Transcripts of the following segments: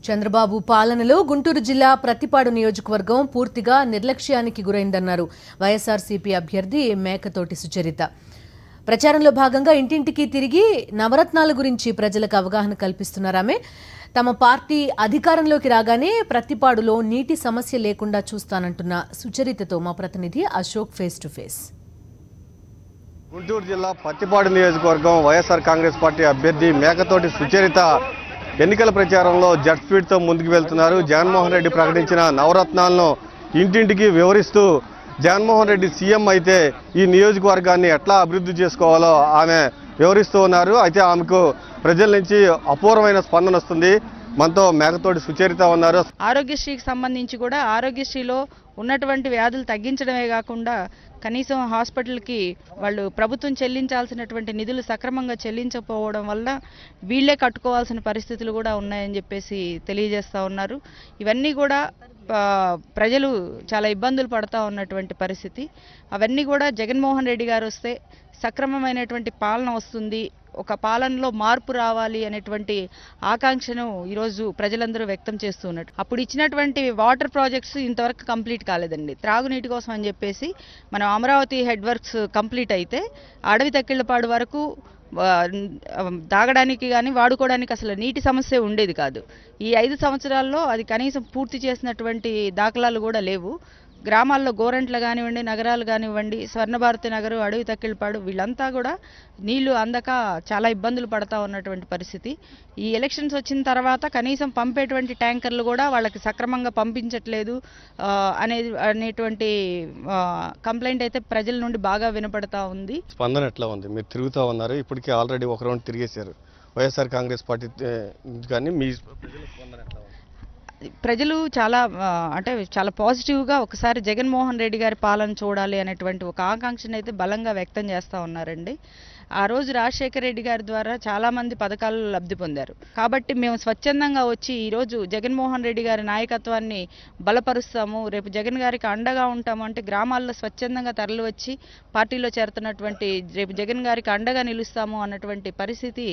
చంద్రబాబు పాలనలో గుంటూరు జిల్లా ప్రతిపాడు నియోజకవర్గం పూర్తిగా నిర్లక్ష్యానికి గురైందన్నారు వైఎస్ఆర్సీపీ అభ్యర్థి మేకతోటి సుచరిత. ప్రచారంలో భాగంగా ఇంటింటికి తిరిగి నవరత్నాల గురించి ప్రజలకు అవగాహన కల్పిస్తున్నారామె. తమ పార్టీ అధికారంలోకి రాగానే ప్రతిపాడులో నీటి సమస్య లేకుండా చూస్తానంటున్న సుచరితతో మా ప్రతినిధి Ashok face to face. Guntur జిల్లా ప్రతిపాడు నియోజకవర్గం వైఎస్ఆర్ కాంగ్రెస్ పార్టీ అభ్యర్థి మేకతోటి సుచరిత ఎన్నికల ప్రచారంలో జెట్ స్పీడ్తో ముందుకు వెళ్తున్నారు. జగన్మోహన్ రెడ్డి ప్రకటించిన నవరత్నాలను ఇంటింటికి వివరిస్తూ జగన్మోహన్ రెడ్డి సీఎం అయితే ఈ నియోజకవర్గాన్ని ఎట్లా అభివృద్ధి చేసుకోవాలో ఆమె వివరిస్తూ ఉన్నారు. అయితే ఆమెకు ప్రజల నుంచి అపూర్వమైన స్పందన వస్తుంది. మనతో మేకతోటి సుచరిత ఉన్నారు. ఆరోగ్యశ్రీకి సంబంధించి కూడా ఆరోగ్యశ్రీలో ఉన్నటువంటి వ్యాధులు తగ్గించడమే కాకుండా కనీసం హాస్పిటల్కి వాళ్ళు ప్రభుత్వం చెల్లించాల్సినటువంటి నిధులు సక్రమంగా చెల్లించకపోవడం వల్ల వీళ్లే కట్టుకోవాల్సిన పరిస్థితులు కూడా ఉన్నాయని చెప్పేసి తెలియజేస్తూ ఉన్నారు. ఇవన్నీ కూడా ప్రజలు చాలా ఇబ్బందులు పడుతూ ఉన్నటువంటి పరిస్థితి. అవన్నీ కూడా జగన్మోహన్ రెడ్డి గారు వస్తే సక్రమమైనటువంటి పాలన వస్తుంది, ఒక పాలనలో మార్పు రావాలి అనేటువంటి ఆకాంక్షను ఈరోజు ప్రజలందరూ వ్యక్తం చేస్తూ ఉన్నారు. అప్పుడు ఇచ్చినటువంటి వాటర్ ప్రాజెక్ట్స్ ఇంతవరకు కంప్లీట్ కాలేదండి. త్రాగునీటి కోసం అని చెప్పేసి మనం అమరావతి హెడ్ వర్క్స్ కంప్లీట్ అయితే అడవి తక్కిళ్లపాడు వరకు తాగడానికి కానీ వాడుకోవడానికి అసలు నీటి సమస్య ఉండేది కాదు. ఈ 5 సంవత్సరాల్లో అది కనీసం పూర్తి చేసినటువంటి దాఖలాలు కూడా లేవు. గ్రామాల్లో గోరంట్లు కానివ్వండి, నగరాలు కానివ్వండి, స్వర్ణభారతి నగరు, అడవి తక్కిళ్లపాడు వీళ్ళంతా కూడా నీళ్లు అందక చాలా ఇబ్బందులు పడతా ఉన్నటువంటి పరిస్థితి. ఈ ఎలక్షన్స్ వచ్చిన తర్వాత కనీసం పంపేటువంటి ట్యాంకర్లు కూడా వాళ్ళకి సక్రమంగా పంపించట్లేదు అనేటువంటి కంప్లైంట్ అయితే ప్రజల నుండి బాగా వినపడతా ఉంది. స్పందన ఎట్లా ఉంది? మీరు తిరుగుతూ ఉన్నారు, ఇప్పటికే ఆల్రెడీ ఒక రౌండ్ తిరిగేశారు వైఎస్ఆర్ కాంగ్రెస్ పార్టీ, కానీ మీ ప్రజల స్పందన ఎట్లా ఉంది? ప్రజలు చాలా పాజిటివ్గా ఒకసారి జగన్మోహన్ రెడ్డి గారి పాలన చూడాలి అనేటువంటి ఒక ఆకాంక్షను అయితే బలంగా వ్యక్తం చేస్తూ ఉన్నారండి. ఆ రోజు రాజశేఖర రెడ్డి గారి ద్వారా చాలామంది పథకాలు లబ్ధి పొందారు. కాబట్టి మేము స్వచ్ఛందంగా వచ్చి ఈరోజు జగన్మోహన్ రెడ్డి గారి నాయకత్వాన్ని బలపరుస్తాము, రేపు జగన్ గారికి అండగా ఉంటాము అంటే గ్రామాల్లో స్వచ్ఛందంగా తరలి వచ్చి పార్టీలో చేరుతున్నటువంటి రేపు జగన్ గారికి అండగా నిలుస్తాము అన్నటువంటి పరిస్థితి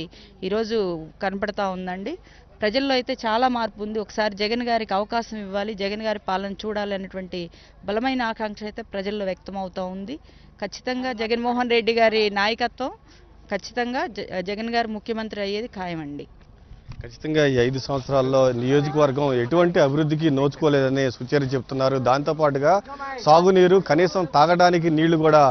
ఈరోజు కనపడతా ఉందండి. ప్రజల్లో అయితే చాలా మార్పు ఉంది. ఒకసారి జగన్ గారికి అవకాశం ఇవ్వాలి, జగన్ గారి పాలన చూడాలి అనేటువంటి బలమైన ఆకాంక్ష అయితే ప్రజల్లో వ్యక్తం అవుతూ ఉంది. ఖచ్చితంగా జగన్మోహన్ రెడ్డి గారి నాయకత్వం, ఖచ్చితంగా జగన్ గారు ముఖ్యమంత్రి అయ్యేది ఖాయమండి. ఖచ్చితంగా ఈ 5 సంవత్సరాల్లో నియోజకవర్గం ఎటువంటి అభివృద్ధికి నోచుకోలేదని సుచరిత చెప్తున్నారు. దాంతోపాటుగా సాగునీరు, కనీసం తాగడానికి నీళ్లు కూడా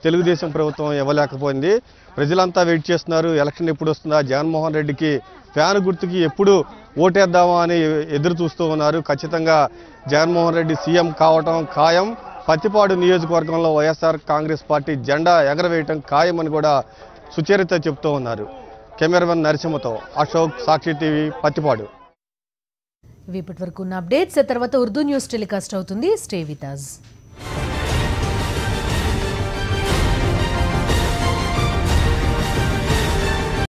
తెలుగుదేశం ప్రభుత్వం ఇవ్వలేకపోయింది. ప్రజలంతా వెయిట్ చేస్తున్నారు, ఎలక్షన్ ఎప్పుడు వస్తుందా, జగన్మోహన్ రెడ్డికి ఫ్యాన్ గుర్తుకి ఎప్పుడు ఓటేద్దామా అని ఎదురు చూస్తూ ఉన్నారు. ఖచ్చితంగా జగన్మోహన్ రెడ్డి సీఎం కావటం ఖాయం. ప్రతిపాడు నియోజకవర్గంలో వైఎస్ఆర్ కాంగ్రెస్ పార్టీ జెండా ఎగరవేయటం ఖాయం అని కూడా సుచరిత చెప్తూ ఉన్నారు. కెమెరామెన్ నరసింహతో అశోక్, సాక్షి టీవీ, ప్రతిపాడు. ఇప్పటి వరకు ఉన్న అప్డేట్స్ తర్వాత ఉర్దూ న్యూస్ టెలికాస్ట్ అవుతుంది. Stay with us.